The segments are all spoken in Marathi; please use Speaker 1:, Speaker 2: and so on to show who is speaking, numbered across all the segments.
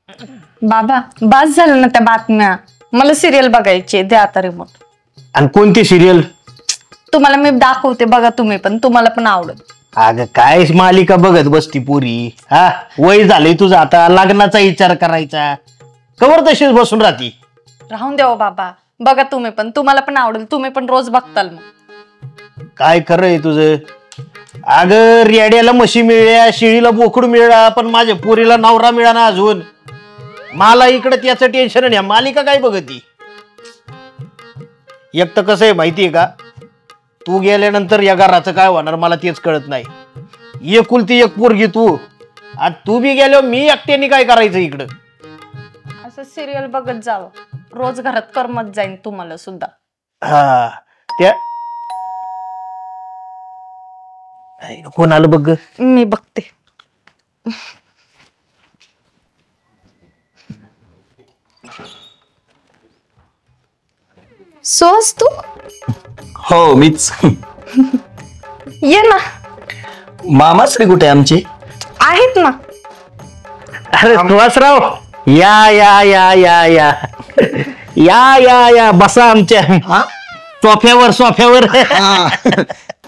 Speaker 1: बाबा बास झालं ना त्या बातम्या, मला सिरियल बघायची, द्या आता रिमोट.
Speaker 2: आणि कोणती सिरियल?
Speaker 1: तुम्हाला मी दाखवते, बघा तुम्ही पण, तुम्हाला पण आवडत.
Speaker 2: अगं काय मालिका बघत बसती पुरी? हा, वय झालंय तुझं आता, लग्नाचा विचार करायचा, कवर तशीच बसून राहती.
Speaker 1: राहून द्या बाबा, बघा तुम्ही पण, तुम्हाला पण आवडेल, तुम्ही पण रोज बघताल. मग
Speaker 2: काय खरंय तुझं? अगं रेड्याला म्हशी मिळल्या, शिळीला बोकड मिळला, पण माझ्या पोरीला नवरा मिळाना अजून. मला इकडे त्याचं टेन्शन नाही. मालिका काय बघती? एक तर कसं आहे माहितीये का, तू गेल्यानंतर या घराचं काय होणार मला तेच कळत नाही. एकुलती एक पोरगी तू, आज तू बी गेलो, मी एकट्याने काय करायचं इकडं?
Speaker 1: असं सिरियल बघत जावं, रोज घरात करमत जाईन तुम्हाला सुद्धा.
Speaker 2: हा, त्या कोण आलं बघ?
Speaker 1: मी बघते. सोस तू?
Speaker 3: हो मीच.
Speaker 1: ये ना.
Speaker 3: मामाश्री कुठे आमचे?
Speaker 1: आहेत ना.
Speaker 2: अरे सुहासराव, या या या या या या या या बसा आमच्या सोफ्यावर सोफ्यावर.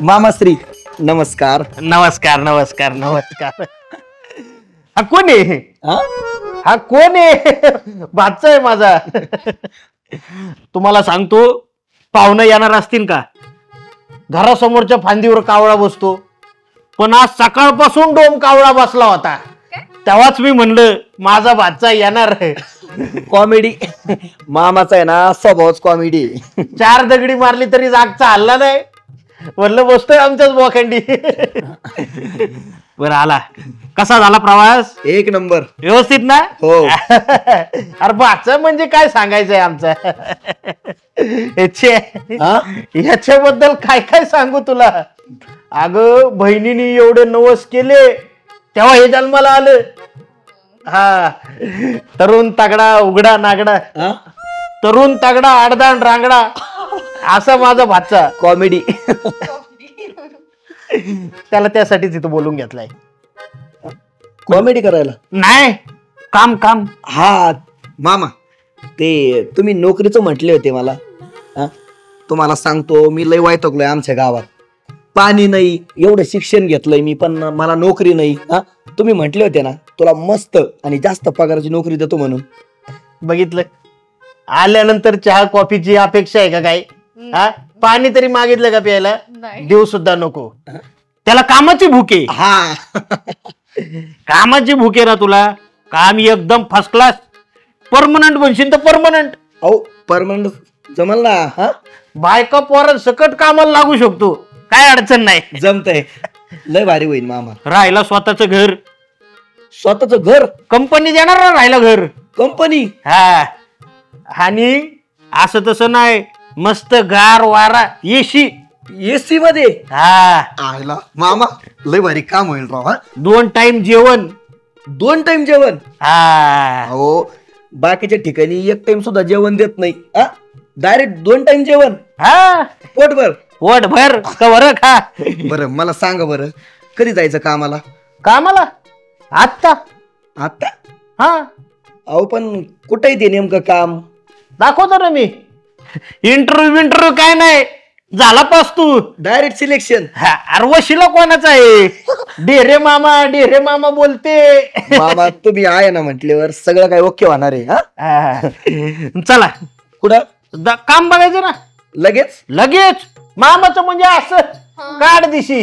Speaker 3: मामाश्री नमस्कार.
Speaker 2: नमस्कार नमस्कार नमस्कार. हा कोण आहे?
Speaker 3: हा?
Speaker 2: हा कोण आहे? भाचा आहे माझा. तुम्हाला सांगतो, पाहुणं येणार असतील का, घरासमोरच्या फांदीवर कावळा बसतो, पण आज सकाळपासून डोम कावळा बसला होता. तेव्हाच मी म्हणलं माझा भाचा येणार.
Speaker 3: कॉमेडी. मामाचा आहे ना स्वभावच कॉमेडी.
Speaker 2: 4 दगडी मारली तरी जागचा हल्ला नाही. म्हणलं बसतोय आमच्याच बोखंडी. बरं आला. कसा झाला प्रवास?
Speaker 3: एक नंबर.
Speaker 2: व्यवस्थित ना?
Speaker 3: हो.
Speaker 2: अरे भाचा म्हणजे काय सांगायचंय आमचं. याच्याबद्दल काय काय सांगू तुला. अगं बहिणीने एवढे नवस केले तेव्हा हे जन्माला आलं. हा, तरुण तगडा उघडा नागडा, तरुण तगडा आडदाण रांगडा, असा माझा भाचा.
Speaker 3: कॉमेडी.
Speaker 2: त्याला त्यासाठीच इथं बोलून घेतलाय.
Speaker 3: कॉमेडी करायला
Speaker 2: नाही, काम काम.
Speaker 3: हा मामा, ते तुम्ही नोकरीचं म्हटले होते मला. हा, तुम्हाला सांगतो मी लय वैतागलोय. आमच्या गावात पाणी नाही, एवढं शिक्षण घेतलंय मी, पण मला नोकरी नाही. हा, तुम्ही म्हटले होते ना तुला मस्त आणि जास्त पगाराची नोकरी देतो म्हणून.
Speaker 2: बघितलं, आल्यानंतर चहा कॉफीची अपेक्षा आहे का काय? हा, पाणी तरी मागितलं का प्यायला? देऊ सुद्धा नको. त्याला कामाची भूक आहे.
Speaker 3: हा,
Speaker 2: कामाची भूक आहे ना तुला. काम एकदम फर्स्ट क्लास. परमनंट बनशील तर परमनंट.
Speaker 3: अहो परमनंट जमल ना. हा,
Speaker 2: बायका पोरां सकट कामाला लागू शकतो, काय अडचण नाही.
Speaker 3: जमतंय. लय भारी होईल मामा.
Speaker 2: राहायला स्वतःच घर,
Speaker 3: स्वतःच घर.
Speaker 2: कंपनी देणार ना राहायला घर.
Speaker 3: कंपनी?
Speaker 2: हा, आणि असं तसं नाही, मस्त गार वारा, एसी.
Speaker 3: एसी मध्ये?
Speaker 2: हा,
Speaker 3: आयला मामा लय भारी काम होईल राव. हा,
Speaker 2: 2 टाइम जेवण.
Speaker 3: 2 टाइम जेवण?
Speaker 2: हा,
Speaker 3: हो, बाकीच्या ठिकाणी 1 टाइम सुद्धा जेवण देत नाही. डायरेक्ट 2 टाइम जेवण.
Speaker 2: हा,
Speaker 3: पोटभर?
Speaker 2: पोटभर कवर खा.
Speaker 3: बरं मला सांगा बरं, कधी जायचं कामाला?
Speaker 2: कामाला आत्ता.
Speaker 3: आता?
Speaker 2: हा,
Speaker 3: अहो पण कुठे ते नेमकं काम?
Speaker 2: दाखवतो ना मी. इंटरव्ह्यू काय नाही, झाला पास तू.
Speaker 3: Direct selection?
Speaker 2: अरे वशिला कोणाचा आहे? डेरे मामा बोलते.
Speaker 3: मामा तुम्ही आहे ना म्हटल्यावर सगळं काय ओके होणार आहे.
Speaker 2: हा, चला.
Speaker 3: कुठं
Speaker 2: काम बघायचं ना
Speaker 3: लगेच?
Speaker 2: लगेच. मामाचं म्हणजे असं काढ दिशी.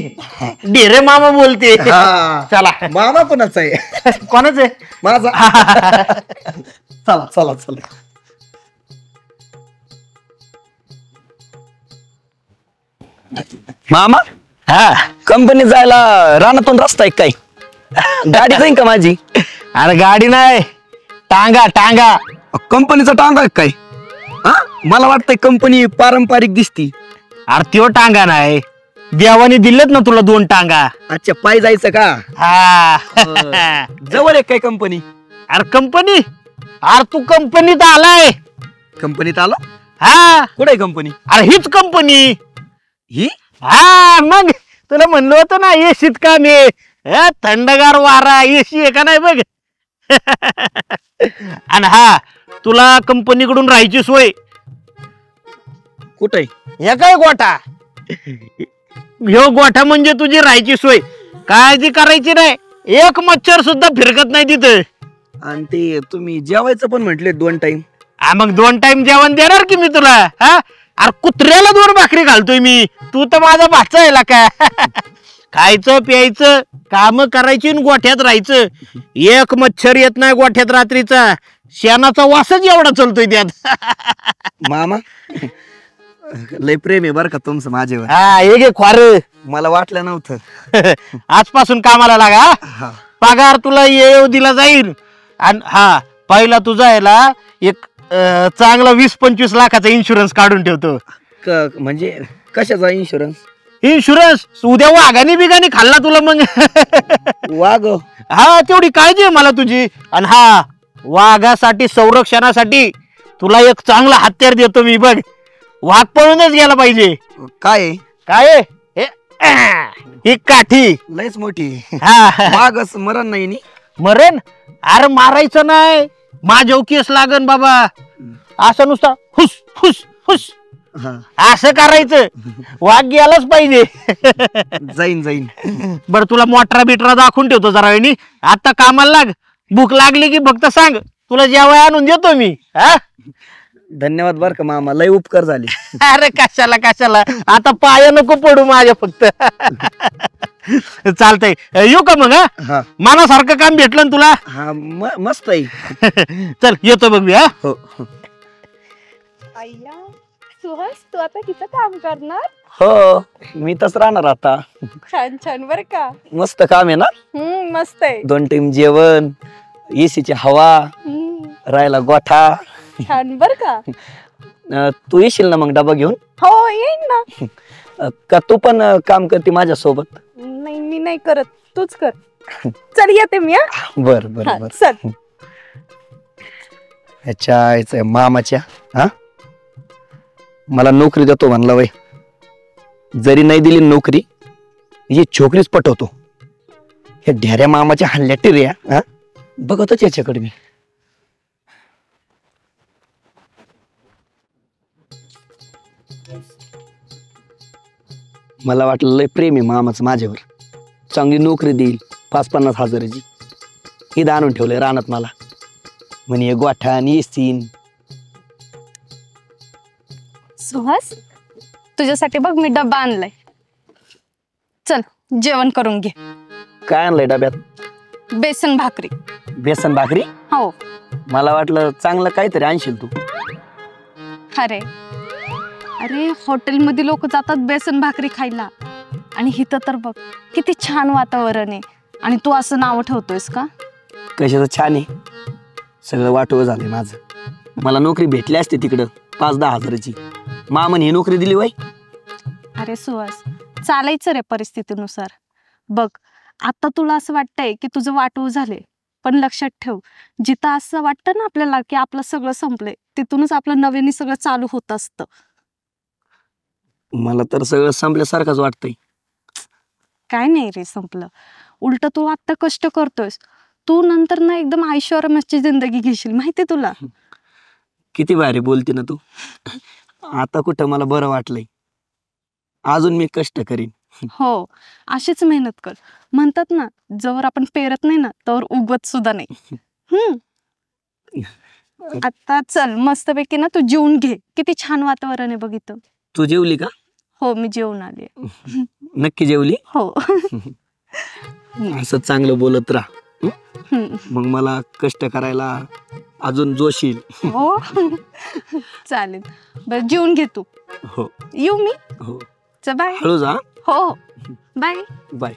Speaker 2: डेरे मामा बोलते. चला.
Speaker 3: मामा कोणाचा आहे?
Speaker 2: कोणाच आहे?
Speaker 3: माझा. चला चला चला. मामा,
Speaker 2: हा,
Speaker 3: कंपनी जायला रानातून रस्ता आहे काय? गाडी जाईन का माझी?
Speaker 2: अरे गाडी नाही, टांगा टांगा.
Speaker 3: कंपनीचा टांगा काय? हा, मला वाटतंय कंपनी पारंपरिक दिसती.
Speaker 2: अरे त्यो टांगा नाही, देवाने दिलेत ना तुला 2 टांगा.
Speaker 3: अच्छा, पाय जायचं का?
Speaker 2: हा.
Speaker 3: जवळ आहे काय कंपनी?
Speaker 2: अरे कंपनी? अरे तू कंपनीत आलाय.
Speaker 3: कंपनीत आलो?
Speaker 2: हा.
Speaker 3: कुठे कंपनी?
Speaker 2: अरे हीच कंपनी
Speaker 3: ही?
Speaker 2: हा, मग तुला म्हणलं होतं ना एसीत काम आहे. थंडगार वारा, एसी आहे का नाही बघ. आणि हा तुला कंपनीकडून राहायची सोय.
Speaker 3: कुठे?
Speaker 2: हे काय गोठा, ह्यो गोठा म्हणजे तुझी राहायची सोय. काळजी करायची नाही, एक मच्छर सुद्धा फिरकत नाही तिथं.
Speaker 3: आणि ते तुम्ही जेवायचं पण म्हटले 2 टाइम.
Speaker 2: मग 2 टाइम जेवण देणार की मी तुला. हा अरे कुत्र्याला 2 भाकरी घालतोय मी, तू तर माझा भाचा आहे का. खायचं प्यायचं काम करायची आणि गोठ्यात राहायचं. एक मच्छर येत नाही गोठ्यात रात्रीचा. शेणाचा वासच एवढा चलतोय त्यात.
Speaker 3: मामा लय प्रेम आहे बर का तुमचं माझ्यावर.
Speaker 2: हा हे घे ख्वार.
Speaker 3: मला वाटलं नव्हतं.
Speaker 2: आजपासून कामाला लागा.
Speaker 3: हा.
Speaker 2: पगार तुला येऊ दिला जाईल. आणि हा पहिला तुझा याला एक चांगला 20-25 लाखाचा इन्शुरन्स काढून ठेवतो.
Speaker 3: म्हणजे कशाचा इन्शुरन्स?
Speaker 2: इन्शुरन्स उद्या वाघानी बिगानी खाल्ला तुला मग.
Speaker 3: वाघ?
Speaker 2: हा तेवढी काळजी आहे मला तुझी. आणि हा वाघासाठी संरक्षणासाठी तुला एक चांगला हत्यार देतो मी बघ. वाघ पळूनच गेला पाहिजे.
Speaker 3: काय आहे?
Speaker 2: काय आहे? ही काठी.
Speaker 3: लयच मोठी.
Speaker 2: हा
Speaker 3: वाघ मरण नाही नी?
Speaker 2: मरण? अरे मारायचं नाही, माझ्या केस लागन बाबा. असं नुसतं हुस हुस हुस
Speaker 3: हा.
Speaker 2: असं करायचं. वाघ गेलाच पाहिजे.
Speaker 3: जाईन जाईन.
Speaker 2: बरं तुला मोटरा बिटरा दाखवून ठेवतो जरा वेळी. आता कामाला लाग. भूक लागली की फक्त सांग, तुला जेवाय आणून देतो मी. हा
Speaker 3: धन्यवाद बर का मामा, लय उपकार झाले.
Speaker 2: अरे कशाला कशाला, आता पाया नको पडू माझ्या फक्त. चालतंय येऊ का मग.
Speaker 3: हा
Speaker 2: मनासारखं काम भेटलं ना तुला.
Speaker 3: हा मस्त आहे.
Speaker 2: चल येतो बघ मी. हा
Speaker 3: हो.
Speaker 1: अय्या सुहास, तू आता किती काम करणार?
Speaker 3: हो मी तस राहणार आता.
Speaker 1: छान छान बर का.
Speaker 3: मस्त काम आहे ना.
Speaker 1: मस्त आहे.
Speaker 3: 2 टाइम जेवण, एसीची हवा, राहायला गोठा.
Speaker 1: छान बर का.
Speaker 3: तू येशील ना मग डबा घेऊन?
Speaker 1: हो येईन ना.
Speaker 3: का तू पण काम करते माझ्या सोबत?
Speaker 1: नाही मी नाही करत, तूच कर. चल येते मी.
Speaker 3: बर बर बर.
Speaker 1: चल.
Speaker 3: ह्याच्या मामाच्या हा मला नोकरी देतो म्हणला वय. जरी नाही दिली नोकरी, ही छोकरीच पटवतो. हे ढेऱ्या मामाच्या हल्ल्या टिर्या हा बघतच याच्याकडे मी. मला वाटलं लय प्रेम आहे मामाचं माझ्यावर. चांगली नोकरी देईल 5-50 हजाराची. हे आणून ठेवलंय रानात मला. म्हणे गोठा आणि येसीन.
Speaker 1: सुहास, तुझ्यासाठी बघ मी डब्बा आणलाय. चल जेवण करून घे.
Speaker 3: काय आणलंय डब्यात?
Speaker 1: बेसन भाकरी.
Speaker 3: बेसन भाकरी?
Speaker 1: हो.
Speaker 3: मला वाटलं चांगलं काहीतरी आणशील तू.
Speaker 1: अरे अरे हॉटेलमध्ये लोक जातात बेसन भाकरी खायला, आणि इथं तर बघ किती छान वातावरण आहे, आणि तू असं नाव ठेवतोयस का?
Speaker 3: कशाचं छान आहे, सगळं वाटोळ झालंय माझं. मला नोकरी भेटली असते तिकडं 5-10 हजाराची. मामन ही नोकरी दिली वय.
Speaker 1: अरे सुहास, चालायचं रे परिस्थितीनुसार. बघ आता तुला असं वाटतंय की तुझं वाटोळ झाले, पण लक्षात ठेव, जिथं असं वाटतं ना आपल्याला की आपलं सगळं संपलंय, तिथूनच आपलं नव्याने सगळं चालू होत असतं.
Speaker 3: मला तर सगळं संपल्यासारखंच वाटतंय.
Speaker 1: काय नाही रे संपलं, उलट तू आता कष्ट करतोयस. तू नंतर ना एकदम ऐश्वर्याची जिंदगी घेशील, माहिती तुला.
Speaker 3: किती भारी बोलते ना तू. आता कुठं मला बरं वाटलंय. अजून मी कष्ट करीन.
Speaker 1: हो, अशीच मेहनत कर. म्हणतात ना, जवळ आपण पेरत नाही ना तवर उगवत सुद्धा नाही. आता चल मस्तपैकी ना तू जेवून घे. किती छान वातावरण आहे बघ इथं.
Speaker 3: तू जेवली का?
Speaker 1: हो मी जेवून आले.
Speaker 3: नक्की जेवली?
Speaker 1: हो.
Speaker 3: असं चांगलं बोलत राहा, मग मला कष्ट करायला अजून जोश येईल.
Speaker 1: हो चालेल. बरं जेवून घे तू.
Speaker 3: हो.
Speaker 1: येऊ मी.
Speaker 3: हो.
Speaker 1: चल बाय.
Speaker 3: हळू जा.
Speaker 1: हो बाय.
Speaker 3: बाय.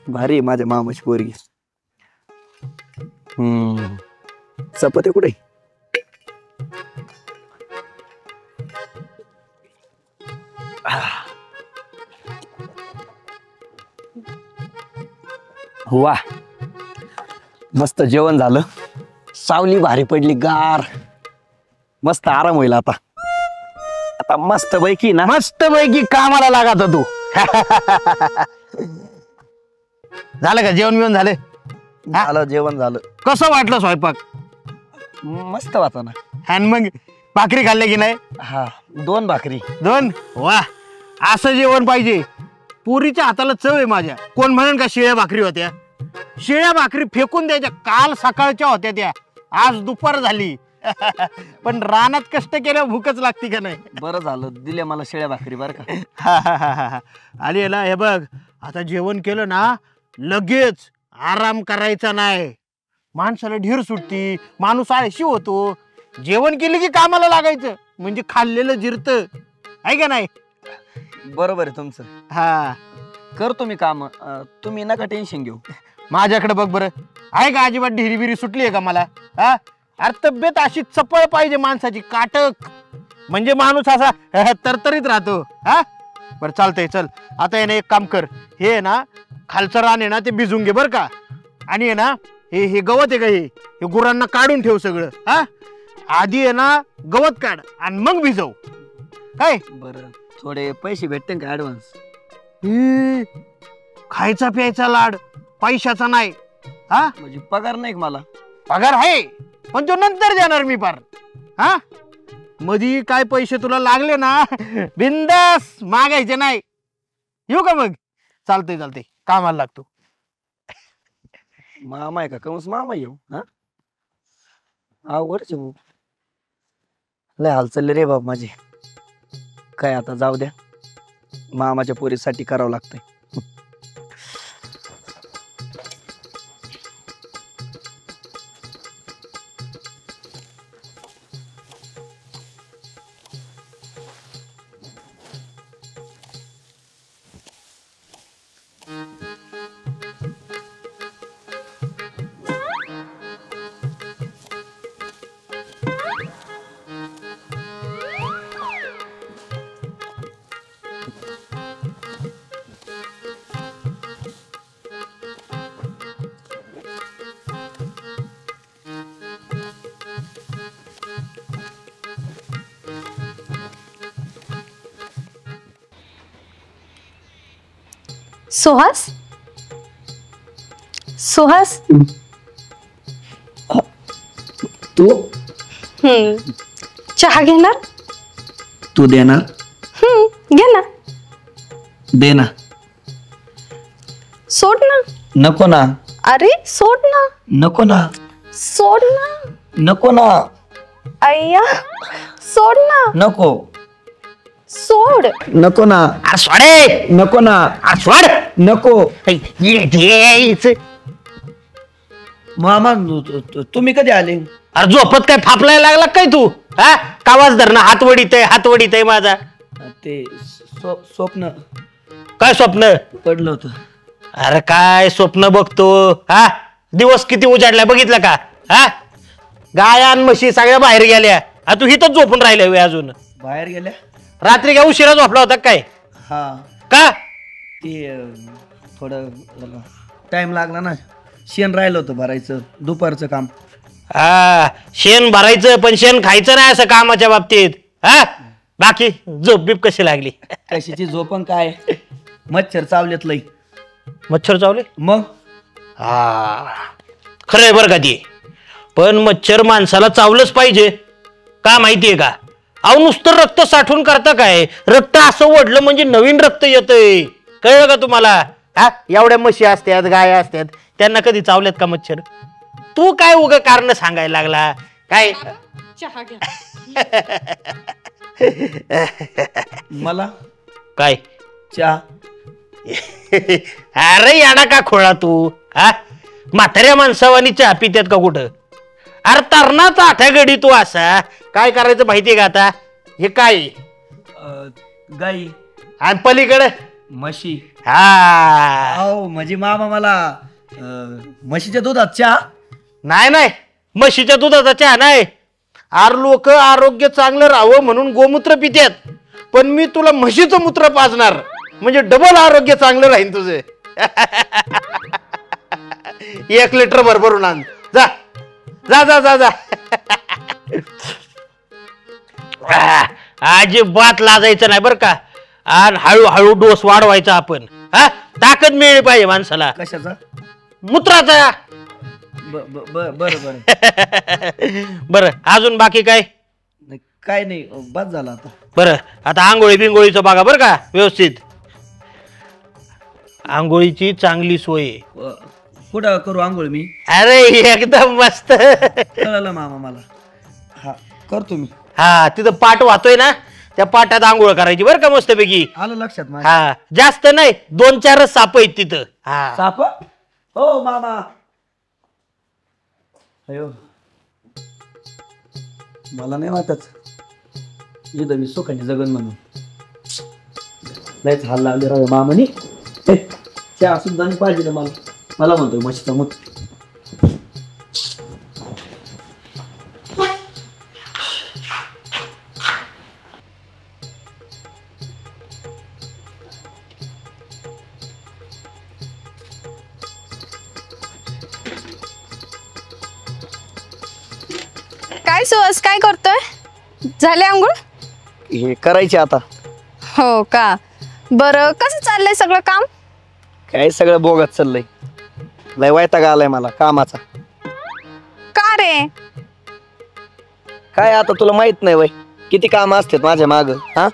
Speaker 3: भारी आहे माझ्या मामाची पोरगी. चपाती कुठे? वा, मस्त जेवण झालं. सावली भारी पडली गार. मस्त आराम होईल आता. आता मस्त पैकी ना,
Speaker 2: मस्त पैकी कामाला लागा तू. झालं का जेवण बिवण झालं?
Speaker 3: झालं जेवण झालं.
Speaker 2: कसं वाटलं स्वयंपाक?
Speaker 3: मस्त वाचा ना.
Speaker 2: आणि मग भाकरी खाल्ले की नाही?
Speaker 3: हा 2 भाकरी.
Speaker 2: 2? वा, असं जेवण पाहिजे. पुरीच्या हाताला चव आहे माझ्या. कोण म्हणून का शिळ्या भाकरी होत्या? शिळ्या भाकरी फेकून द्यायच्या. काल सकाळच्या होत्या त्या, आज दुपार झाली. पण रानात कष्ट केल्या भूकच लागती का नाही?
Speaker 3: बरं झालं दिले मला शेळ्या भाकरी बरं का.
Speaker 2: आणि ना हे बघ, आता जेवण केलं ना लगेच आराम करायचा नाही. माणसाला ढीर सुटती, माणूस आळशी होतो. जेवण केलं की कामाला लागायचं, म्हणजे खाल्लेलं जिरतं, आहे का नाही?
Speaker 3: बरोबर आहे तुमचं.
Speaker 2: हा,
Speaker 3: करतो मी काम. तुम्ही नका टेन्शन घेऊ.
Speaker 2: माझ्याकडे बघ बरं, आहे का अजिबात ढिरी बिरी सुटली आहे का मला? हा, अरे तब्येत अशी चपळ पाहिजे माणसाची, काटक, म्हणजे माणूस असा तरतरीत राहतो. हा बरं चालतंय, चल आता आहे ना एक काम कर, हे आहे ना खालचं रान आहे ना ते भिजून घे बरं का. आणि आहे ना हे गवत आहे का, हे गुरांना काढून ठेव सगळं. हा, आधी आहे ना गवत काढ आणि मग भिजव. काय
Speaker 3: बरं, थोडे पैसे भेटते का ऍडव्हान्स?
Speaker 2: खायचा प्यायचा लाड, पैशाचा नाही. हा,
Speaker 3: म्हणजे पगार नाही का मला?
Speaker 2: पगार आहे, पण तो नंतर देणार मी पार. हा, मधी काय पैसे तुला लागले ना, बिंदास मागायचे नाही. येऊ का मग? चालतंय चालतंय, कामाला लागतो.
Speaker 3: मामा आहे का? कंस मामा येऊ. हा आवडचे भाऊ, लय हाल चालले रे बाप माझे. काय आता जाऊ द्या, मामाच्या पोरीसाठी करावं लागतंय.
Speaker 1: सुहास, सुहास,
Speaker 3: तू
Speaker 1: चहा घेणार?
Speaker 3: तू देणार?
Speaker 1: घे ना.
Speaker 3: दे ना.
Speaker 1: सोड ना.
Speaker 3: नको ना.
Speaker 1: अरे सोड ना.
Speaker 3: नको ना.
Speaker 1: सोड ना.
Speaker 3: नको ना.
Speaker 1: अय्या, सोड ना.
Speaker 3: नको.
Speaker 1: सोड.
Speaker 3: नको ना.
Speaker 2: सोडे.
Speaker 3: नको ना.
Speaker 2: सोड.
Speaker 3: नको.
Speaker 2: अरे
Speaker 3: मामा तुम्ही कधी आले?
Speaker 2: झोपत काय फापलायला लागला काय तू? हा, कावाच धर ना, हात वडीत आहे माझा.
Speaker 3: ते स्वप्न.
Speaker 2: काय स्वप्न
Speaker 3: पडलं होतं?
Speaker 2: अरे काय स्वप्न बघतो? हा, दिवस किती उजाडला बघितलं का? हा, गायान म्हशी सगळ्या बाहेर गेल्या, तू इथंच झोपून राहिल्या वे अजून.
Speaker 3: बाहेर गेल्या?
Speaker 2: रात्री काय उशिरा झोपला होता काय?
Speaker 3: हा.
Speaker 2: का?
Speaker 3: ते थोडं टाइम लागला ना, शेण राहिलं होतं भरायचं, दुपारचं काम.
Speaker 2: हा, शेण भरायचं पण शेण खायचं नाही असं कामाच्या बाबतीत. हा, बाकी झोप बीप कशी लागली?
Speaker 3: कशाची झोपण काय, मच्छर चावलेत लई.
Speaker 2: मच्छर चावले?
Speaker 3: मग
Speaker 2: हा, खरंय बरं का ते, पण मच्छर माणसाला चावलंच पाहिजे का माहितीये का? अहो नुसतं रक्त साठवून करता काय? रक्त असं ओढलं म्हणजे नवीन रक्त येतंय, कळलं का तुम्हाला? हा, एवढ्या म्हशी असतात, गाया असतात, त्यांना कधी चावल्यात का मच्छर? तू काय उगा कारण सांगायला लागला काय?
Speaker 1: चहा घ्या.
Speaker 3: मला
Speaker 2: काय
Speaker 3: चहा?
Speaker 2: अरे याडा का खोळा तू? हा, म्हाताऱ्या माणसावानी चहा पित्यात का कुठं? अरे तरणाचा आठ्या गडी तू असा काय करायचं माहितीये का? आता हे काय
Speaker 3: गाई
Speaker 2: आणि पलीकडे
Speaker 3: म्हशी.
Speaker 2: हा,
Speaker 3: हो म्हणजे मामा मला म्हशीच्या दुधात चहा?
Speaker 2: नाही नाही, म्हशीच्या दुधाचा चहा नाही. आर लोक आरोग्य चांगलं राहावं म्हणून गोमूत्र पित्यात, पण मी तुला म्हशीचं मूत्र पाजणार म्हणजे डबल आरोग्य चांगलं राहील तुझं. 1 लिटर भरभरून आण. जा जा जा जा जा. अजिबात लाजायचं नाही बरं का, आणि हळूहळू डोस वाढवायचा आपण. हा, ताकद मिळली पाहिजे माणसाला.
Speaker 3: कशाचा?
Speaker 2: मूत्राचा.
Speaker 3: बरं बरं
Speaker 2: बरं अजून बाकी काय?
Speaker 3: नाही, काय नाही बस झालं आता.
Speaker 2: बरं आता आंघोळी बिंगोळीचं बघा बरं का व्यवस्थित. आंघोळीची चांगली सोय आहे.
Speaker 3: कुठं करू आंघोळ मी?
Speaker 2: अरे एकदम मस्त.
Speaker 3: कळलं मामा मला. हा करतो मी.
Speaker 2: हा तिथं पाट वाहतोय ना त्या पाटात आंघोळ करायची बरं का मस्तपैकी.
Speaker 3: आलं लक्षात माझ्या.
Speaker 2: हा जास्त नाही 2-4च साप आहेत तिथं. हा
Speaker 3: साप हो मामा. अयो मला नाही वाटत इथं मी सुखाने जगन म्हणून. लयच हाल लागले राव मामानी. चहा सुद्धा नाही पाहिजे ना मला म्हणतोय मस्त मत.
Speaker 1: काय सुहास काय करतोय? झाले आंघोळ?
Speaker 3: हे करायचे आता.
Speaker 1: हो का. बरं कसं चाललंय सगळं काम?
Speaker 3: काय सगळं बोगत चाललंय. लय वैताग आलाय मला कामाचा.
Speaker 1: का रे?
Speaker 3: काय आता तुला माहित नाही वय किती काम असतात माझ्या माग. हा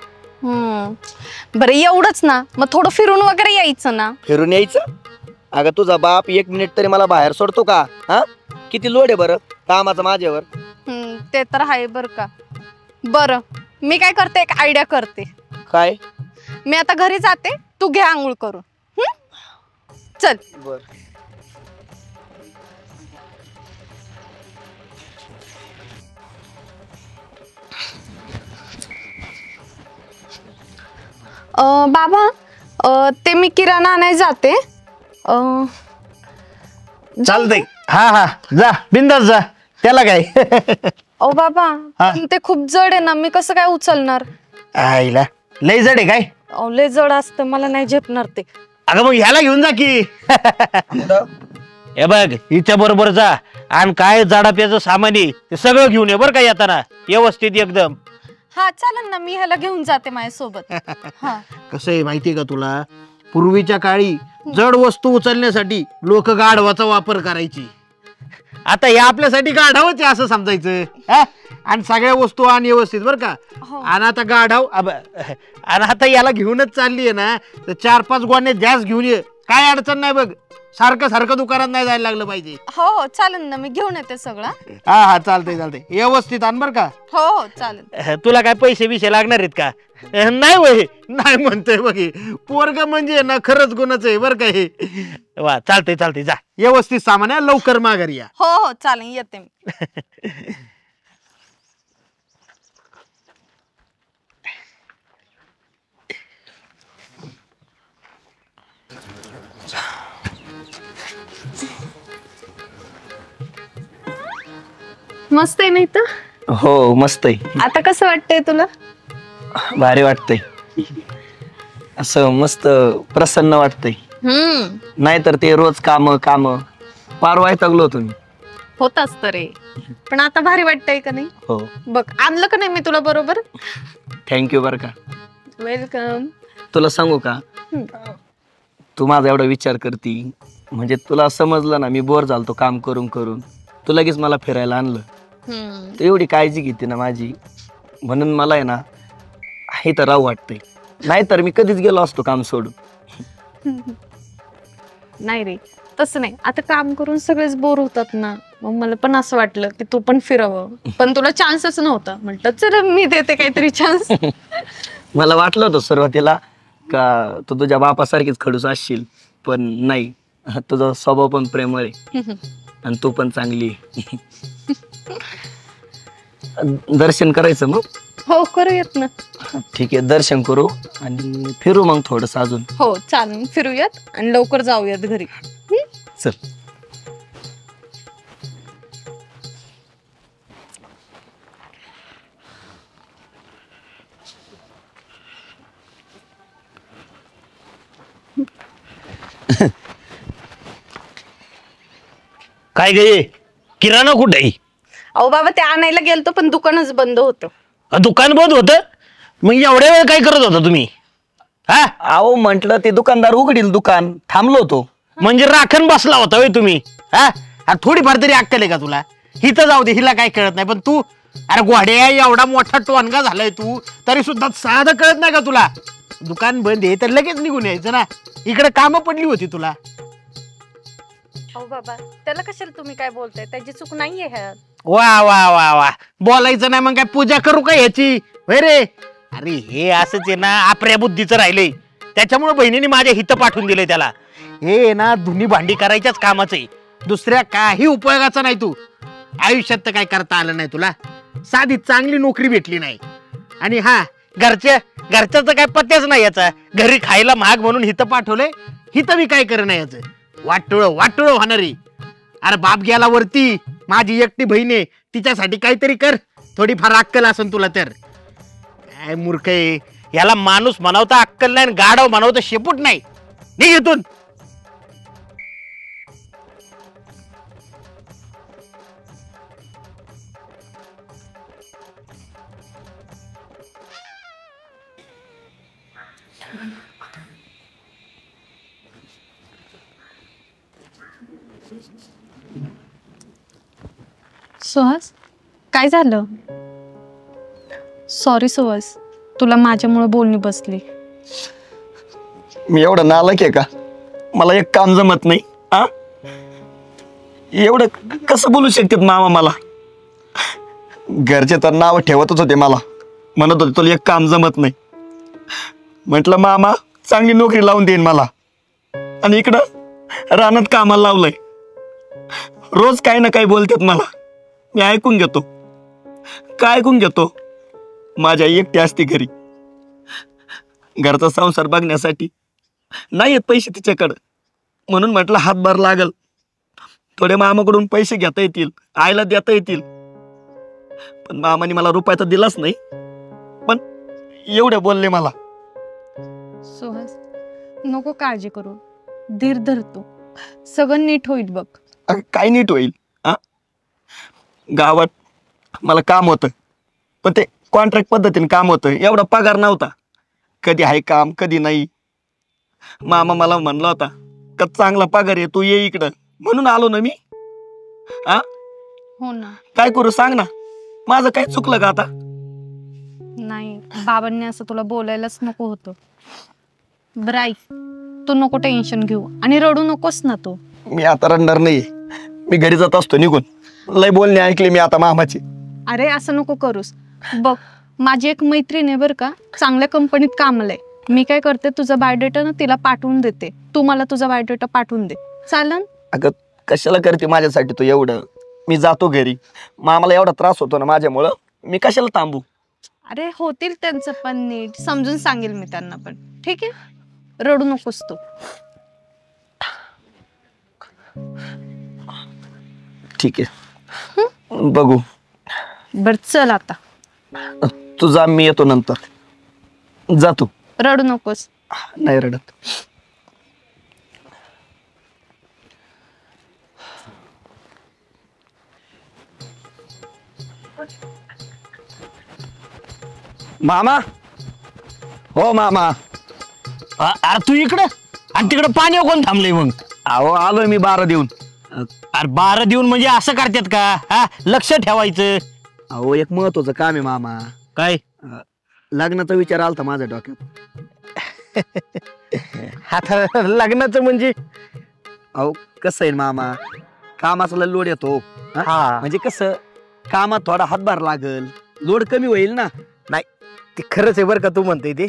Speaker 1: बरं एवढंच ना, मग थोडं फिरून वगैरे यायचं ना.
Speaker 3: फिरून यायचं. अगं तुझा बाप 1 मिनिट तरी मला बाहेर सोडतो का? हा किती लोड आहे बरं कामाचा माझ्यावर.
Speaker 1: ते तर आहे बरं का. बरं मी काय करते, एक आयडिया करते.
Speaker 3: काय?
Speaker 1: मी आता घरी जाते, तू घे आंघोळ करून. चल.
Speaker 3: बर.
Speaker 1: बाबा ते मी किराणा आणायला जाते.
Speaker 2: चालतंय. हा हा जा बिंदास जा त्याला काय.
Speaker 1: ओ बाबा पण ते खूप जड आहे ना, मी कसं काय उचलणार?
Speaker 2: आईला लय जड आहे काय?
Speaker 1: लय जड असतं, मला नाही झेपणार ते.
Speaker 2: अगं मग ह्याला घेऊन जा की. हे बघ हिच्या बरोबर जा आणि काय जाडाप्याचं सामान आहे ते सगळं घेऊन ये बरं का येताना व्यवस्थित एकदम.
Speaker 1: हा चालेल ना, मी ह्याला घेऊन जाते माझ्यासोबत. हा
Speaker 2: कसं आहे माहितीये का तुला, पूर्वीच्या काळी जड वस्तू उचलण्यासाठी लोक गाढवाचा वापर करायची. आता हे आपल्यासाठी गाढवच आहे असं समजायचं. आणि सगळ्या वस्तू आणि व्यवस्थित बरं का. आणि आता गाढव आणि आता याला घेऊनच चालली आहे ना, तर 4-5 गोण्या गॅस घेऊन ये, काय अडचण नाही बघ. सारखं सारखं दुकानात नाही जायला लागलं पाहिजे.
Speaker 1: हो हो चालेल ना, मी घेऊन येते सगळं.
Speaker 2: हा हा चालतंय चालतंय व्यवस्थित आण बरं का.
Speaker 1: हो हो चालेल.
Speaker 2: तुला काय पैसे बिशे लागणार आहेत का? नाही वय नाही म्हणतोय बघ. पोरग म्हणजे ना खरंच गुणाचं आहे बरं का हे. वा चालतंय चालतंय जा व्यवस्थित सामान आहे, लवकर माघारी या.
Speaker 1: हो हो चालेल येते मी. मस्त आहे नाही तर.
Speaker 3: हो मस्त आहे.
Speaker 1: आता कसं वाटतंय तुला?
Speaker 3: भारी वाटतंय. असं मस्त प्रसन्न वाटतंय. नाहीतर ते रोज काम काम फार वैतागलो होतो मी.
Speaker 1: होत असतं रे, पण आता भारी वाटतंय का नाही?
Speaker 3: हो.
Speaker 1: बघ आणलं का नाही मी तुला बरोबर.
Speaker 3: थँक्यू बर का.
Speaker 1: वेलकम.
Speaker 3: तुला सांगू का, तू माझा एवढा विचार करती म्हणजे तुला समजलं ना, मी बोर झालतो काम करून करून, तू लगेच मला फिरायला आणलं. तू एवढी काळजी घेते ना माझी, म्हणून मला आहे ना इथं राहू वाटतंय. नाहीतर मी कधीच गेलो असतो काम सोडून.
Speaker 1: नाही रे तसं नाही, आता काम करून सगळेच बोर होतात ना, मग मला पण असं वाटलं की तू पण फिरावं, पण तुला चान्सच नव्हता. म्हटलं चल मी देते काहीतरी चान्स.
Speaker 3: मला वाटलं होतं सुरुवातीला का तू तुझ्या बापासारखीच खडूस असशील, पण नाही, तुझा स्वभाव पण प्रेमळ आहे आणि तू पण चांगली आहे. दर्शन करायचं मग.
Speaker 1: हो करूयात ना.
Speaker 3: ठीक आहे दर्शन करू आणि फिरू मग थोडस अजून.
Speaker 1: हो चालेल फिरूयात आणि लवकर जाऊयात घरी.
Speaker 3: चल.
Speaker 2: काय गे किराणा कुठे आहे?
Speaker 1: अहो बाबा ते आणायला गेलतो पण दुकानच बंद होतं.
Speaker 2: दुकान बंद होतं? मग एवढ्या वेळ काय करत होता तुम्ही? हा
Speaker 3: अहो म्हंटल ते दुकानदार उघडील दुकान, थांबलो होतो.
Speaker 2: म्हणजे राखण बसला होता होय तुम्ही? हा अरे थोडीफार तरी अक्कल आहे का तुला? हिथं जाऊ दे, हिला काय कळत नाही, पण तू अरे घोड्या एवढा मोठा टोनगा झालाय तू, तरी सुद्धा साधं कळत नाही का तुला? दुकान बंद आहे तर लगेच निघून यायचं ना, इकडे कामं पडली होती तुला.
Speaker 1: अहो बाबा, त्याला कशाला तुम्ही काय बोलताय? त्याची चूक नाहीये ह्यात.
Speaker 2: वा वा वा वा, बोलायचं नाही मग काय पूजा करू का याची? होय रे. अरे हे असंच आहे ना, आपल्या बुद्धीचं राहिलंय, त्याच्यामुळे बहिणीने माझ्या हित पाठवून दिलंय त्याला. हे ना धुनी भांडी करायच्याच कामाचं आहे, दुसऱ्या काही उपयोगाचं नाही. तू आयुष्यात तर काय करता आलं नाही तुला, साधी चांगली नोकरी भेटली नाही. आणि हा घरच्याचं काय पत्त्याच नाही याचा, घरी खायला महाग म्हणून हित पाठवलंय, हित मी काय करणं याचं. वाटोळ होणारी. अरे बाप गेला वरती, माझी एकटी बहीण आहे, तिच्यासाठी काहीतरी कर, थोडीफार अक्कल असेल तुला तर. काय मूर्ख आहे, याला माणूस म्हणावता अक्कल नाही, गाढव म्हणावता शेपूट नाही. निघ इथून.
Speaker 1: सुहास, काय झालं? सॉरी सुहास, तुला माझ्यामुळे बोलणी बसली.
Speaker 3: मी एवढा नालायक आहे का? मला एक काम जमत नाही. आ एवढं कसं बोलू शकतात मामा मला? घरचे तर नाव ठेवतच होते मला, म्हणत होते तुला एक काम जमत नाही. म्हटलं मामा चांगली नोकरी लावून देईन मला, आणि इकडं रानात कामाला लावलंय. रोज काही ना काही बोलतात मला, मी ऐकून घेतो. काय ऐकून घेतो? माझ्या एकटी असते घरी, घरचा संसार बघण्यासाठी नाही येत पैसे तिच्याकडं, म्हणून म्हटलं हातभार लागल, थोडे मामाकडून पैसे घेता येतील, आईला देता येतील. पण मामाने मला रुपया तर दिलाच नाही, पण एवढे बोलले मला.
Speaker 1: सुहास, नको काळजी करू, धीर धरतो, सगळं नीट होईल बघ.
Speaker 3: काय नीट होईल? गावात मला काम होतं, पण ते कॉन्ट्रॅक्ट पद्धतीने काम होतं, एवढा पगार नव्हता. कधी आहे काम कधी नाही. मामा मला म्हणला होता का चांगला पगार आहे, तू ये इकडं, म्हणून आलो ना मी.
Speaker 1: हो ना.
Speaker 3: काय करू सांग ना, माझं काय चुकलं का आता?
Speaker 1: नाही, बाबांनी असं तुला बोलायलाच नको होतं. बरं ऐक, तू नको टेन्शन घेऊ आणि रडू नकोस ना तू.
Speaker 3: मी आता रडणार नाही, मी घरी जात असतो निघून. लय बोलणे ऐकले मी आता मामाची.
Speaker 1: अरे असं नको करूस. बघ, माझी एक मैत्रीण आहे बरं का, चांगल्या कंपनीत कामाला आहे. मी काय करते, तुझा बायोडेटा ना तिला पाठवून देते, तू मला तुझा बायोडेटा पाठवून दे, चालन?
Speaker 3: अगं कशाला करते माझ्यासाठी तू एवढं? मी जातो घरी, मामाला एवढा त्रास होतो ना माझ्यामुळं, मी कशाला थांबू?
Speaker 1: अरे होतील त्यांचं पण नीट, समजून सांगेल मी त्यांना पण. ठीक आहे, रडू नकोस तू.
Speaker 3: ठीक आहे, बघू.
Speaker 1: बर चल आता.
Speaker 3: तू जा, मी येतो नंतर. जा तू.
Speaker 1: रडू नकोस.
Speaker 3: नाही रडत. मामा, हो मामा.
Speaker 2: अरे तू इकडं आणि तिकडं पाणी कोण थांबलंय मग?
Speaker 3: अहो आलोय मी 12 देऊन.
Speaker 2: अरे 12 देऊन म्हणजे असं करतात का? हा, लक्ष ठेवायचं.
Speaker 3: अहो एक महत्वाचं काम आहे मामा.
Speaker 2: काय?
Speaker 3: लग्नाचा विचार आलता माझ्या डोक्यात.
Speaker 2: आता लग्नाचं म्हणजे?
Speaker 3: अहो कसं आहे मामा, कामाचा लय लोड येतो.
Speaker 2: हा,
Speaker 3: म्हणजे कसं, कामात थोडा हातभार लागल, लोड कमी होईल ना.
Speaker 2: नाही ते खरंच आहे बरं का, तू म्हणते ते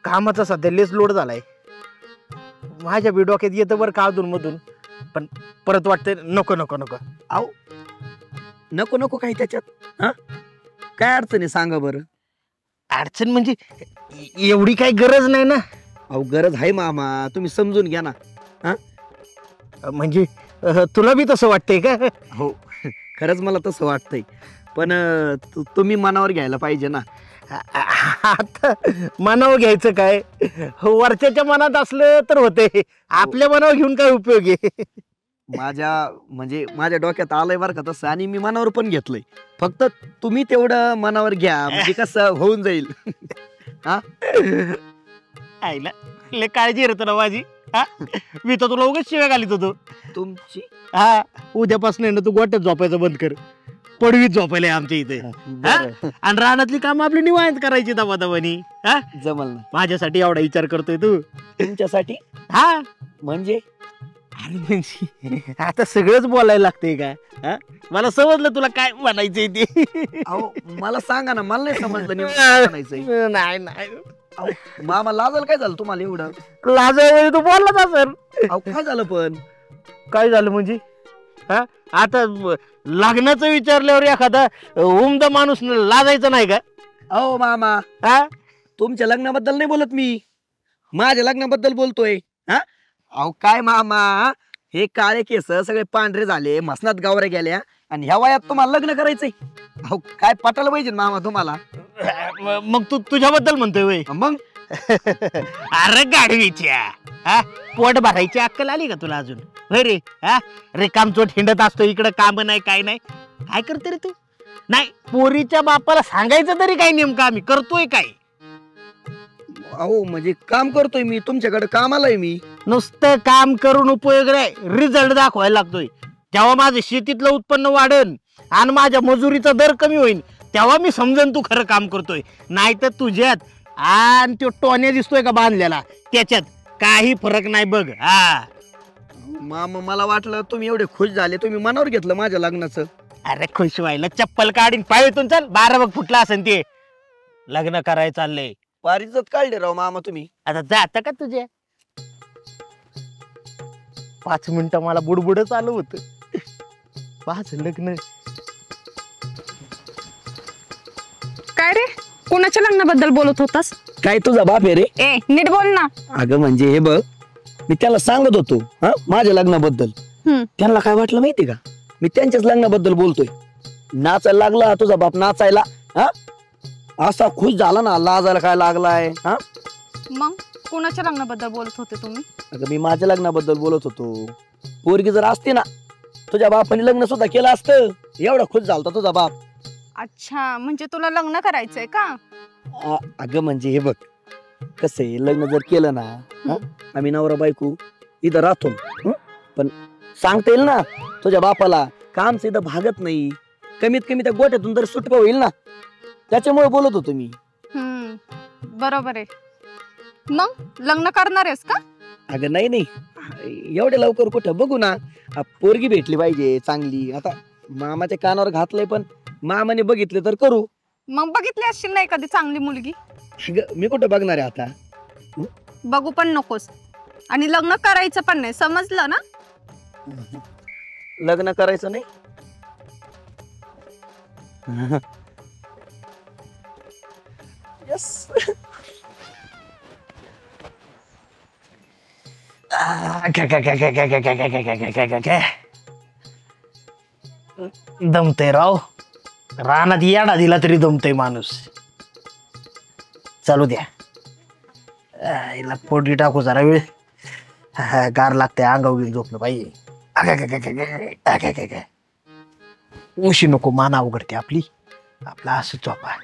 Speaker 2: कामाचा सध्या लेस लोड झालाय. माझ्या बी डोक्यात येतं बरं का अधून मधून, पण परत वाटतंय नको नको नको.
Speaker 3: अहो नको नको काही त्याच्यात. काय अडचण आहे सांगा बरं?
Speaker 2: अडचण म्हणजे एवढी काही गरज नाही ना.
Speaker 3: अहो गरज आहे मामा, तुम्ही समजून घ्या ना.
Speaker 2: म्हणजे तुला बी तसं वाटतंय का?
Speaker 3: हो खरंच मला तसं वाटतंय, पण तुम्ही मनावर घ्यायला पाहिजे ना.
Speaker 2: आता मनावर घ्यायचं काय, वरच्याच्या मनात असलं तर होते, आपल्या मनावर घेऊन काय उपयोग आहे?
Speaker 3: माझ्या डोक्यात आलंय बरं का तसं, आणि मी मनावर पण घेतलंय. फक्त तुम्ही तेवढं मनावर घ्या, म्हणजे कसं होऊन जाईल.
Speaker 2: आईला लय काळजी रे तुला माझी. हा? मी तर तुला उगाच शिव्या घालीत होतो.
Speaker 3: तुमची
Speaker 2: हा उद्यापासून आहे ना तू गोट्यात झोपायचं बंद कर. पडवीत झोपायला आहे आमच्या इथे.
Speaker 3: बरं.
Speaker 2: आणि रानातली कामं आपली निवांत करायची दबादबानी. हा
Speaker 3: जमल ना
Speaker 2: माझ्यासाठी एवढा विचार करतोय तू.
Speaker 3: तुमच्यासाठी
Speaker 2: हा
Speaker 3: म्हणजे
Speaker 2: अरे म्हणजे आता सगळंच बोलायला लागतंय का? हा मला समजलं तुला काय म्हणायचंय ते.
Speaker 3: अहो मला सांगा ना, मला नाही समजलं नेमकं काय म्हणायचंय.
Speaker 2: नाही नाही
Speaker 3: अहो, मामा लाजाल काय झालं तुम्हाला एवढं?
Speaker 2: लाजाय तू बोलला का सर?
Speaker 3: अहो काय झालं पण?
Speaker 2: काय झालं म्हणजे? हा आता लग्नाचं विचारल्यावर एखादा उमदा माणूस लाजायचं नाही का?
Speaker 3: अहो मामा,
Speaker 2: हा
Speaker 3: तुमच्या लग्नाबद्दल नाही बोलत मी, माझ्या लग्नाबद्दल बोलतोय. हा अहो काय मामा, हे काळे केस सगळे पांढरे झाले, मसनात गावऱ्या गेल्या आणि ह्या वयात तुम्हाला लग्न करायचंय? अहो काय पटायला पाहिजे मामा तुम्हाला.
Speaker 2: मग तू तुझ्याबद्दल म्हणतोय वय?
Speaker 3: मग
Speaker 2: अरे गाडवीच्या हा पोट भरायची अक्कल आली का तुला अजून? होय रे. हा रिकामचोट हिंडत असतो इकडे, काम नाही काय नाही. काय करते रे तू? नाही पोरीच्या बापाला सांगायचं तरी काय नेमकं आम्ही करतोय काय?
Speaker 3: अहो म्हणजे काम करतोय मी, तुमच्याकडे कामालाय मी.
Speaker 2: नुसतं काम करून उपयोग नाही, रिझल्ट दाखवायला लागतोय. तेव्हा माझं शेतीतलं उत्पन्न वाढेल आणि माझ्या मजुरीचा दर कमी होईल, तेव्हा मी समजन तू खरं काम करतोय. नाही तर तुझ्यात आणि तो टोन्या दिसतोय का बांधलेला, त्याच्यात काही फरक नाही बघ. हा
Speaker 3: मामा मला वाटलं तुम्ही एवढे खुश झाले, तुम्ही मनावर घेतलं माझ्या लग्नाचं.
Speaker 2: अरे खुश व्हायला चप्पल काढीन पायतून चल, 12 बघ फुटला असेल ते. लग्न करायचं चाललंय.
Speaker 3: पारिजत काढले राव मामा तुम्ही.
Speaker 2: आता जात का तुझ्या? 5 मिनिटं मला बुडबुड चालू होत. 5 लग्न.
Speaker 1: काय रे, कोणाच्या लग्नाबद्दल बोलत होतास?
Speaker 3: काय तुझा बाप आहे रे?
Speaker 1: ए नीट बोल ना.
Speaker 3: अगं म्हणजे हे बघ, मी त्याला सांगत होतो हा माझ्या लग्नाबद्दल. त्यांना काय वाटलं माहिती का, मी त्यांच्याच लग्नाबद्दल बोलतोय. नाचायला लागला तुझा बाप, नाचायला. हा असा खुश झाला ना, लाजायला काय लागलाय. हा
Speaker 1: मग कोणाच्या लग्नाबद्दल बोलत होते तुम्ही?
Speaker 3: अगं मी माझ्या लग्नाबद्दल बोलत होतो. पोरगी जर असते ना, तुझ्या बापाने लग्न सुद्धा केलं असतं. एवढा खुश झालता तुझा बाप.
Speaker 1: अच्छा, म्हणजे तुला लग्न करायचंय का?
Speaker 3: अगं म्हणजे हे बघ, कसं आहे, लग्न जर केलं ना, हा, आम्ही नवरा बायको इथं राहतो. पण सांगता येईल ना तुझ्या बापाला, काम इथं भागत नाही. कमीत कमी त्या गोट्यातून जर सुटका होईल ना, त्याच्यामुळे बोलत होतो मी.
Speaker 1: बरोबर आहे. मग लग्न करणार आहेस का?
Speaker 3: अगं नाही नाही, एवढ्या लवकर कुठं, बघू ना. पोरगी भेटली पाहिजे चांगली. आता मामाच्या कानावर घातलंय, पण मामाने बघितले तर करू.
Speaker 1: मग बघितली असशील ना एखादी चांगली मुलगी?
Speaker 3: अगं मी कुठं बघणार आहे आता.
Speaker 1: बघू पण नकोस आणि लग्न करायचं पण नाही, समजलं ना?
Speaker 3: लग्न करायचं नाही. यस.
Speaker 2: दमते राव, रानात येडा दिला तरी दमतय माणूस. चालू द्या, हिला पोटी टाकू जरा वेळ. गार लागते, अंगावर घेऊन झोपलं पाहिजे. उशी नको, माना उघडते आपली. आपला असं झोपा.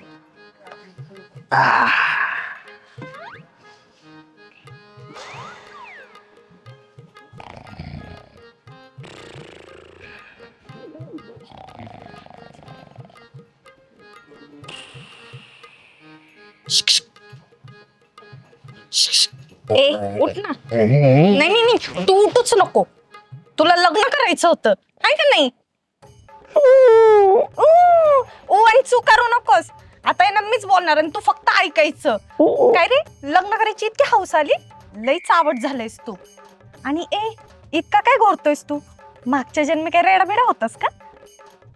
Speaker 1: ए उठ ना. नाही नाही नाही, तू उठूच नको. तुला लग्न करायचं होतं, आहे का नाही? आणि चूक करू नकोस. आता आहे ना, मीच बोलणार आणि तू फक्त ऐकायचं. काय रे, लग्न करायची इतकी हौस आली? लईच आवड झालंयस तू. आणि इतका काय घोरतोयस तू? मागच्या जन्मी काय रेडामेडा होतास का?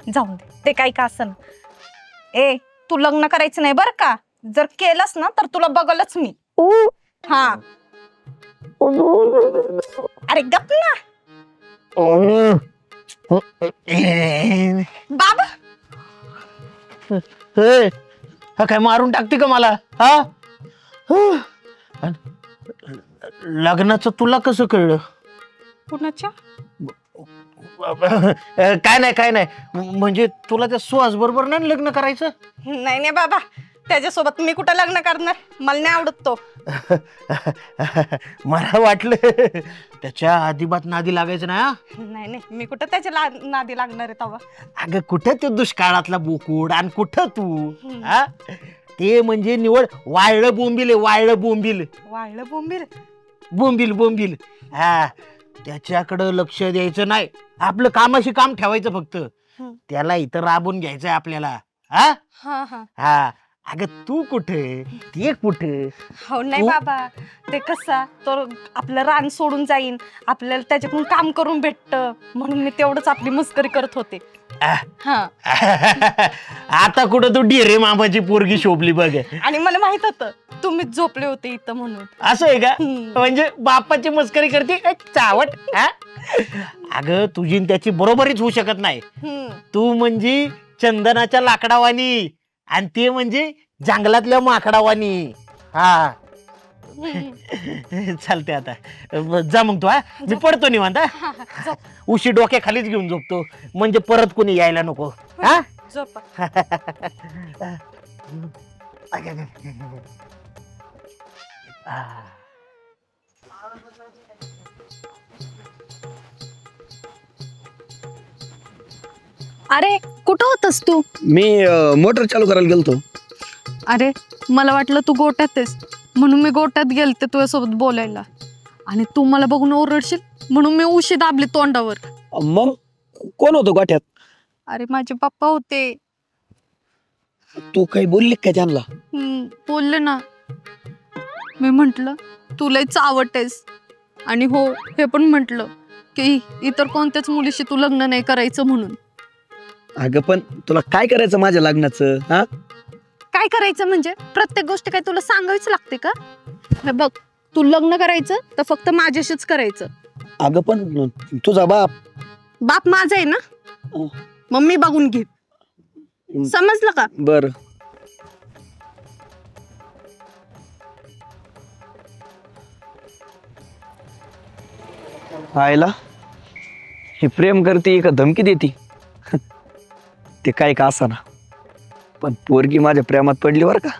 Speaker 1: जाऊन दे, ते काही का असं. तू लग्न करायचं नाही बरं का. जर केलंस ना तर तुला बघलच मी. हा अरे गप ना बाबा.
Speaker 2: काय मारून टाकते का मला? हा लग्नाचं तुला कसं कळलं?
Speaker 1: कुणाच्या?
Speaker 2: काय नाही काय नाही, म्हणजे तुला त्या सुहास बरोबर नाही लग्न करायचं?
Speaker 1: नाही नाही बाबा, त्याच्यासोबत मी कुठं लग्न करणार, मला नाही आवडत तो.
Speaker 2: मला वाटलं त्याच्या अजिबात नादी लागायचं ना.
Speaker 1: नाही नाही, मी कुठं त्याच्या नादी लागणार आहे तवा.
Speaker 2: अगं कुठं ते दुष्काळातला बोकुड आणि कुठं तू हा? ते म्हणजे निवड वाळलं बोंबील आहे, वाळलं बोंबील.
Speaker 1: वाळलं बोंबील.
Speaker 2: बोंबील बोंबील. हा, त्याच्याकडं लक्ष द्यायचं नाही, आपलं कामाशी काम ठेवायचं फक्त. त्याला इथं राबून घ्यायचंय आपल्याला. हा
Speaker 1: हा हा.
Speaker 2: हा. अगं तू कुठे, ते कुठे?
Speaker 1: हो नाही बाबा, ते कसा तो आपलं रान सोडून जाईन, आपल्याला त्याच्याकडून काम करून भेटत, म्हणून मी तेवढंच आपली मस्करी करत होते. हा.
Speaker 2: आता कुठं तू डिरे मामाची पोरगी शोभली बघ.
Speaker 1: आणि मला माहित होतं तुम्हीच झोपले होते इथं म्हणून.
Speaker 2: असं आहे का? म्हणजे बापाची मस्करी करते चावट. अगं तुझी न त्याची बरोबरीच होऊ शकत नाही. तू म्हणजे चंदनाच्या लाकडावानी आणि ते म्हणजे जंगलातल्या माकडावानी. हा. चालते आता, जा मग तू. हा, मी पडतो निवांत. उशी डोक्या खालीच घेऊन झोपतो, म्हणजे परत कोणी यायला नको. हा.
Speaker 1: अरे कुठं होतस तू?
Speaker 3: मी मोटर चालू करायला गेलतो.
Speaker 1: अरे मला वाटलं तू गोट्यात आहेस, म्हणून मी गोट्यात गेलते तुझ्यासोबत बोलायला, आणि तू मला बघून ओरडशील म्हणून मी उशी दाबली तोंडावर.
Speaker 3: मग कोण होतो गोठ्यात?
Speaker 1: अरे माझे पप्पा होते.
Speaker 3: तू काही बोलली का त्यांना?
Speaker 1: बोलले ना. मी म्हंटल तू लय चावट आहेस, आणि हो हे पण म्हंटल की इतर कोणत्याच मुलीशी तू लग्न नाही करायचं म्हणून.
Speaker 3: अगं पण तुला काय करायचं माझ्या लग्नाचं? हा,
Speaker 1: काय करायचं म्हणजे प्रत्येक गोष्ट काय तुला सांगावीच लागते का? हे बघ, तू लग्न करायचं तर फक्त माझ्याशीच करायचं.
Speaker 3: अगं पण तुझा
Speaker 1: बाप माझा आहे ना, मग मी बघून घे. समजलं का?
Speaker 3: बर. आयला हे प्रेम करते का धमकी देते? ते काय का असा ना, पण पोरगी माझ्या प्रेमात पडली बर का.